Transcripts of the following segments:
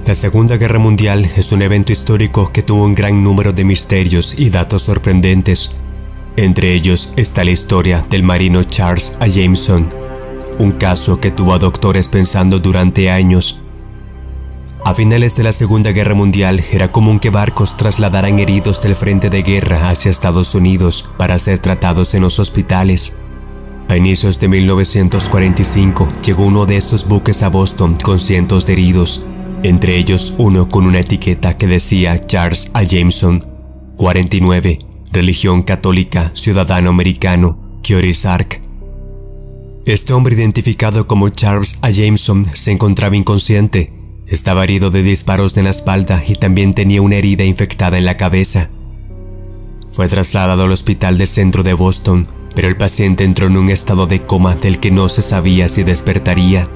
La Segunda Guerra Mundial es un evento histórico que tuvo un gran número de misterios y datos sorprendentes. Entre ellos está la historia del marino Charles A. Jameson, un caso que tuvo a doctores pensando durante años. A finales de la Segunda Guerra Mundial era común que barcos trasladaran heridos del frente de guerra hacia Estados Unidos para ser tratados en los hospitales. A inicios de 1945 llegó uno de estos buques a Boston con cientos de heridos, entre ellos uno con una etiqueta que decía Charles A. Jameson, 49, religión católica, ciudadano americano, Kioris Ark. Este hombre, identificado como Charles A. Jameson, se encontraba inconsciente, estaba herido de disparos en la espalda y también tenía una herida infectada en la cabeza. Fue trasladado al hospital del centro de Boston, pero el paciente entró en un estado de coma del que no se sabía si despertaría.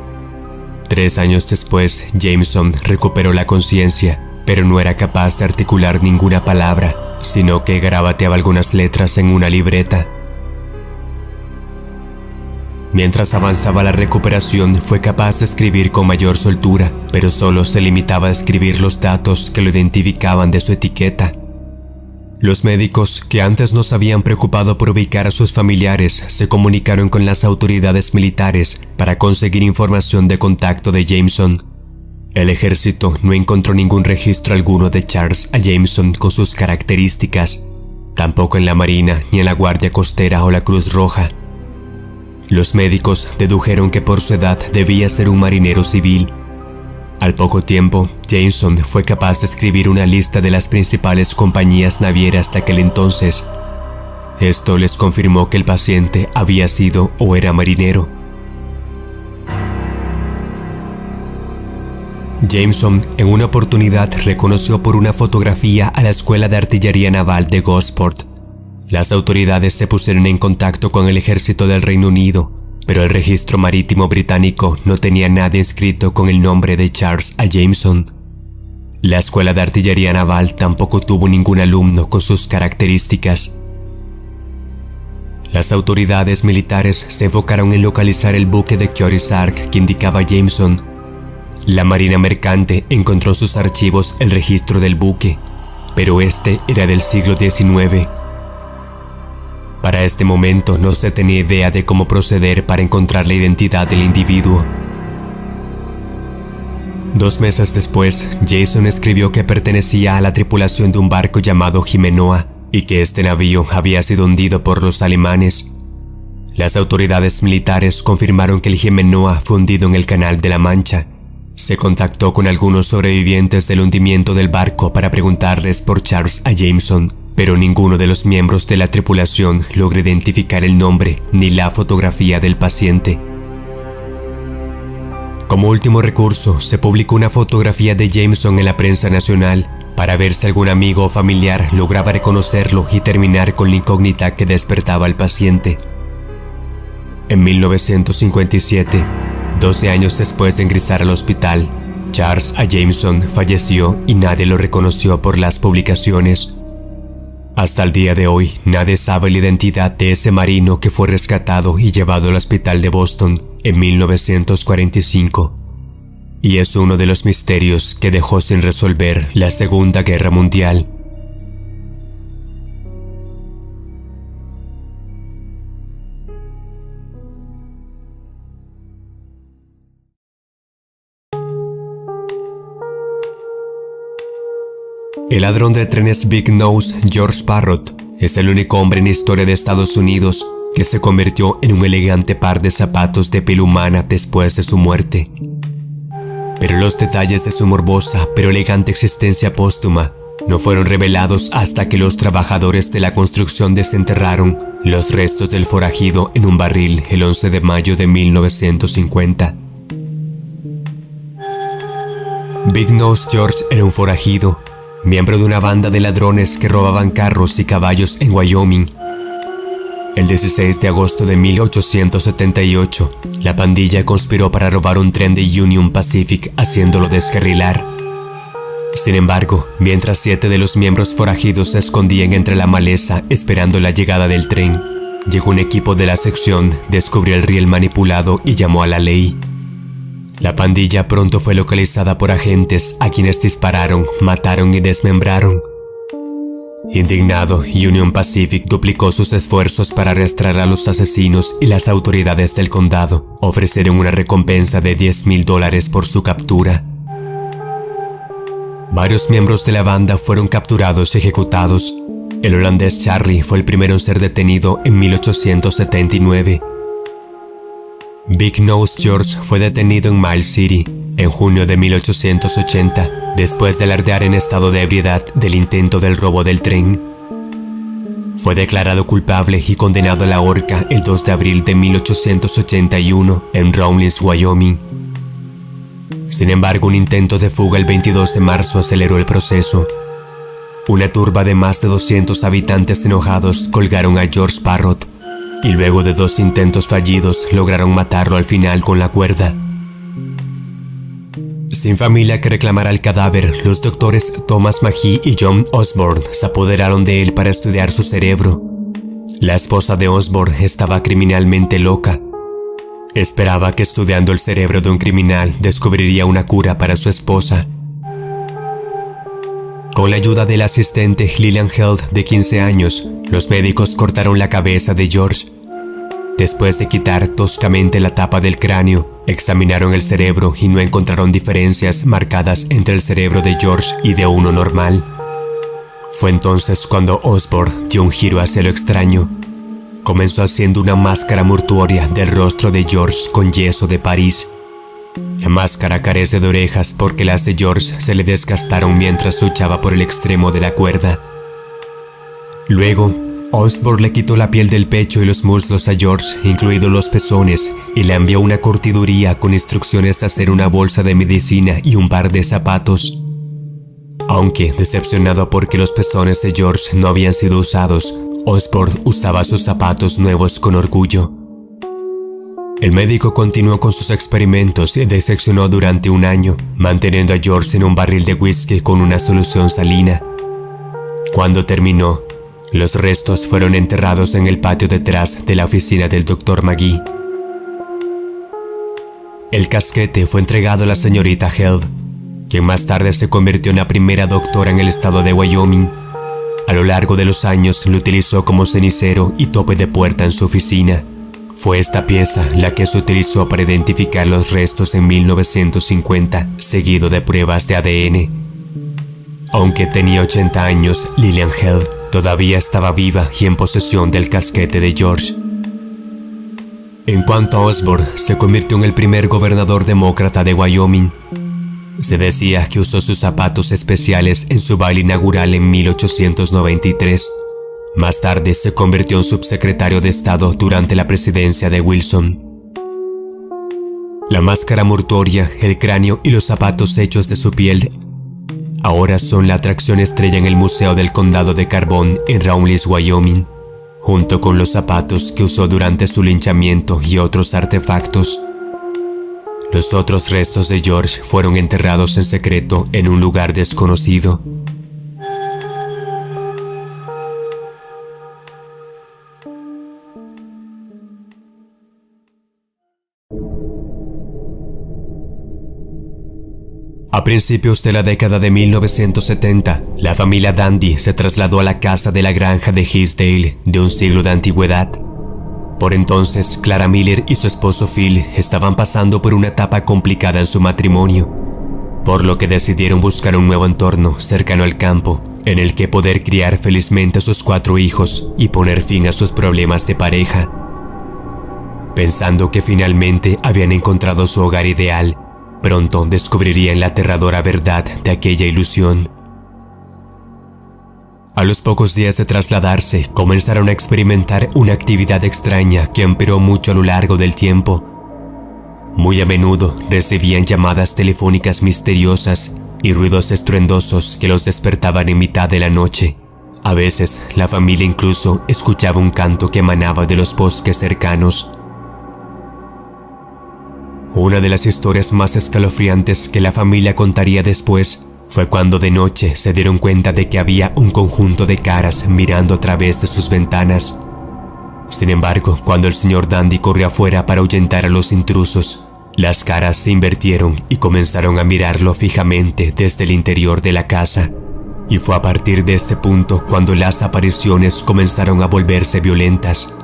3 años después, Jameson recuperó la conciencia, pero no era capaz de articular ninguna palabra, sino que garabateaba algunas letras en una libreta. Mientras avanzaba la recuperación, fue capaz de escribir con mayor soltura, pero solo se limitaba a escribir los datos que lo identificaban de su etiqueta. Los médicos, que antes no se habían preocupado por ubicar a sus familiares, se comunicaron con las autoridades militares para conseguir información de contacto de Jameson. El ejército no encontró ningún registro alguno de Charles A. Jameson con sus características, tampoco en la Marina, ni en la Guardia Costera o la Cruz Roja. Los médicos dedujeron que por su edad debía ser un marinero civil. Al poco tiempo, Jameson fue capaz de escribir una lista de las principales compañías navieras de aquel entonces. Esto les confirmó que el paciente había sido o era marinero. Jameson en una oportunidad reconoció por una fotografía a la Escuela de Artillería Naval de Gosport. Las autoridades se pusieron en contacto con el ejército del Reino Unido, pero el registro marítimo británico no tenía nada inscrito con el nombre de Charles A. Jameson. La Escuela de Artillería Naval tampoco tuvo ningún alumno con sus características. Las autoridades militares se enfocaron en localizar el buque de Kioris Ark que indicaba Jameson. La Marina Mercante encontró en sus archivos el registro del buque, pero este era del siglo XIX. Para este momento no se tenía idea de cómo proceder para encontrar la identidad del individuo. 2 meses después, Jameson escribió que pertenecía a la tripulación de un barco llamado Jimenoa y que este navío había sido hundido por los alemanes. Las autoridades militares confirmaron que el Jimenoa fue hundido en el Canal de la Mancha. Se contactó con algunos sobrevivientes del hundimiento del barco para preguntarles por Charles A. Jameson, pero ninguno de los miembros de la tripulación logró identificar el nombre ni la fotografía del paciente. Como último recurso, se publicó una fotografía de Jameson en la prensa nacional para ver si algún amigo o familiar lograba reconocerlo y terminar con la incógnita que despertaba al paciente. En 1957, 12 años después de ingresar al hospital, Charles A. Jameson falleció y nadie lo reconoció por las publicaciones. Hasta el día de hoy, nadie sabe la identidad de ese marino que fue rescatado y llevado al hospital de Boston en 1945. Y es uno de los misterios que dejó sin resolver la Segunda Guerra Mundial. El ladrón de trenes Big Nose, George Parrott, es el único hombre en la historia de Estados Unidos que se convirtió en un elegante par de zapatos de piel humana después de su muerte. Pero los detalles de su morbosa pero elegante existencia póstuma no fueron revelados hasta que los trabajadores de la construcción desenterraron los restos del forajido en un barril el 11 de mayo de 1950. Big Nose George era un forajido, miembro de una banda de ladrones que robaban carros y caballos en Wyoming. El 16 de agosto de 1878, la pandilla conspiró para robar un tren de Union Pacific haciéndolo descarrilar. Sin embargo, mientras 7 de los miembros forajidos se escondían entre la maleza esperando la llegada del tren, llegó un equipo de la sección, descubrió el riel manipulado y llamó a la ley. La pandilla pronto fue localizada por agentes a quienes dispararon, mataron y desmembraron. Indignado, Union Pacific duplicó sus esfuerzos para arrestar a los asesinos y las autoridades del condado ofrecieron una recompensa de $10,000 por su captura. Varios miembros de la banda fueron capturados y ejecutados. El holandés Charlie fue el primero en ser detenido en 1879. Big Nose George fue detenido en Miles City en junio de 1880, después de alardear en estado de ebriedad del intento del robo del tren. Fue declarado culpable y condenado a la horca el 2 de abril de 1881 en Rawlins, Wyoming. Sin embargo, un intento de fuga el 22 de marzo aceleró el proceso. Una turba de más de 200 habitantes enojados colgaron a George Parrott, y luego de 2 intentos fallidos lograron matarlo al final con la cuerda. Sin familia que reclamara el cadáver, los doctores Thomas McGee y John Osborne se apoderaron de él para estudiar su cerebro. La esposa de Osborne estaba criminalmente loca. Esperaba que estudiando el cerebro de un criminal descubriría una cura para su esposa. Con la ayuda del asistente Lillian Held, de 15 años, los médicos cortaron la cabeza de George. Después de quitar toscamente la tapa del cráneo, examinaron el cerebro y no encontraron diferencias marcadas entre el cerebro de George y de uno normal. Fue entonces cuando Osborne dio un giro hacia lo extraño. Comenzó haciendo una máscara mortuoria del rostro de George con yeso de París. La máscara carece de orejas porque las de George se le desgastaron mientras luchaba por el extremo de la cuerda. Luego, Osborne le quitó la piel del pecho y los muslos a George, incluidos los pezones, y le envió una curtiduría con instrucciones de hacer una bolsa de medicina y un par de zapatos. Aunque decepcionado porque los pezones de George no habían sido usados, Osborne usaba sus zapatos nuevos con orgullo. El médico continuó con sus experimentos y diseccionó durante un año, manteniendo a George en un barril de whisky con una solución salina. Cuando terminó, los restos fueron enterrados en el patio detrás de la oficina del Dr. McGee. El casquete fue entregado a la señorita Held, quien más tarde se convirtió en la primera doctora en el estado de Wyoming. A lo largo de los años lo utilizó como cenicero y tope de puerta en su oficina. Fue esta pieza la que se utilizó para identificar los restos en 1950, seguido de pruebas de ADN. Aunque tenía 80 años, Lillian Held todavía estaba viva y en posesión del casquete de George. En cuanto a Osborne, se convirtió en el primer gobernador demócrata de Wyoming. Se decía que usó sus zapatos especiales en su baile inaugural en 1893. Más tarde se convirtió en subsecretario de Estado durante la presidencia de Wilson. La máscara mortuoria, el cráneo y los zapatos hechos de su piel ahora son la atracción estrella en el Museo del Condado de Carbón en Rawlins, Wyoming, junto con los zapatos que usó durante su linchamiento y otros artefactos. Los otros restos de George fueron enterrados en secreto en un lugar desconocido. A principios de la década de 1970, la familia Dandy se trasladó a la casa de la granja de Hillsdale de un siglo de antigüedad. Por entonces, Clara Miller y su esposo Phil estaban pasando por una etapa complicada en su matrimonio, por lo que decidieron buscar un nuevo entorno cercano al campo, en el que poder criar felizmente a sus 4 hijos y poner fin a sus problemas de pareja. Pensando que finalmente habían encontrado su hogar ideal, pronto descubrirían la aterradora verdad de aquella ilusión. A los pocos días de trasladarse, comenzaron a experimentar una actividad extraña que empeoró mucho a lo largo del tiempo. Muy a menudo recibían llamadas telefónicas misteriosas y ruidos estruendosos que los despertaban en mitad de la noche. A veces, la familia incluso escuchaba un canto que emanaba de los bosques cercanos. Una de las historias más escalofriantes que la familia contaría después fue cuando de noche se dieron cuenta de que había un conjunto de caras mirando a través de sus ventanas. Sin embargo, cuando el señor Dandy corrió afuera para ahuyentar a los intrusos, Las caras se invirtieron y comenzaron a mirarlo fijamente desde el interior de la casa. Y fue a partir de este punto cuando las apariciones comenzaron a volverse violentas.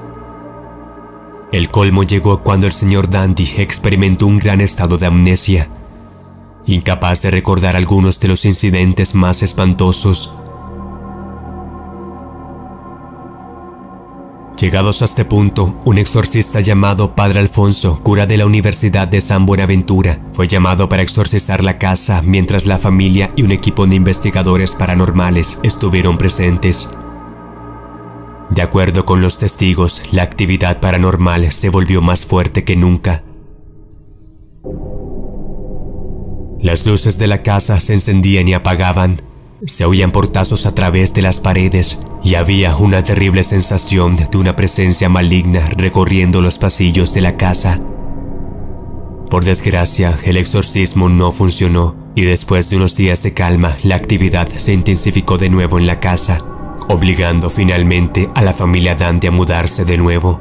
El colmo llegó cuando el señor Dandy experimentó un gran estado de amnesia, incapaz de recordar algunos de los incidentes más espantosos. Llegados a este punto, un exorcista llamado Padre Alfonso, cura de la Universidad de San Buenaventura, fue llamado para exorcizar la casa mientras la familia y un equipo de investigadores paranormales estuvieron presentes. De acuerdo con los testigos, la actividad paranormal se volvió más fuerte que nunca. Las luces de la casa se encendían y apagaban, se oían portazos a través de las paredes y había una terrible sensación de una presencia maligna recorriendo los pasillos de la casa. Por desgracia, el exorcismo no funcionó y después de unos días de calma, la actividad se intensificó de nuevo en la casa, obligando finalmente a la familia Dandy a mudarse de nuevo.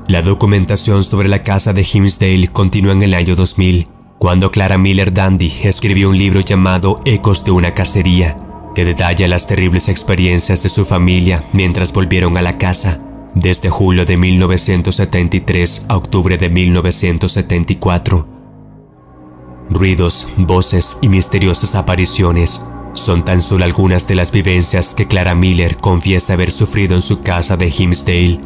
La documentación sobre la casa de Hinsdale continuó en el año 2000, cuando Clara Miller Dandy escribió un libro llamado Ecos de una cacería, que detalla las terribles experiencias de su familia mientras volvieron a la casa, desde julio de 1973 a octubre de 1974. Ruidos, voces y misteriosas apariciones son tan solo algunas de las vivencias que Clara Miller confiesa haber sufrido en su casa de Hinsdale.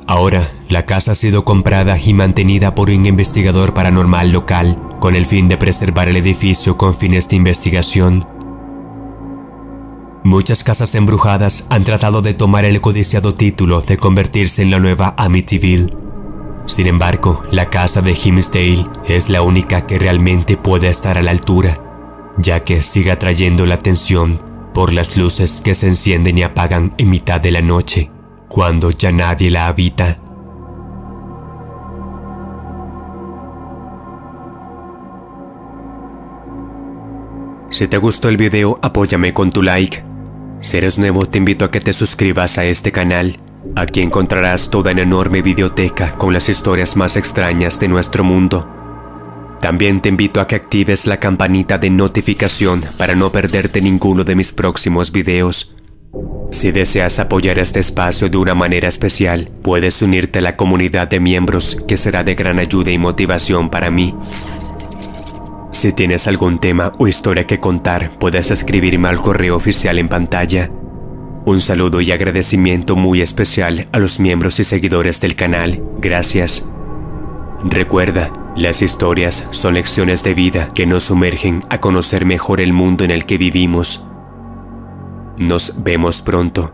Ahora, la casa ha sido comprada y mantenida por un investigador paranormal local, con el fin de preservar el edificio con fines de investigación. Muchas casas embrujadas han tratado de tomar el codiciado título de convertirse en la nueva Amityville. Sin embargo, la casa de Hinsdale es la única que realmente puede estar a la altura, ya que sigue atrayendo la atención por las luces que se encienden y apagan en mitad de la noche, cuando ya nadie la habita. Si te gustó el video, apóyame con tu like. Si eres nuevo, te invito a que te suscribas a este canal. Aquí encontrarás toda una enorme biblioteca con las historias más extrañas de nuestro mundo. También te invito a que actives la campanita de notificación para no perderte ninguno de mis próximos videos. Si deseas apoyar este espacio de una manera especial, puedes unirte a la comunidad de miembros, que será de gran ayuda y motivación para mí. Si tienes algún tema o historia que contar, puedes escribirme al correo oficial en pantalla. Un saludo y agradecimiento muy especial a los miembros y seguidores del canal. Gracias. Recuerda, las historias son lecciones de vida que nos sumergen a conocer mejor el mundo en el que vivimos. Nos vemos pronto.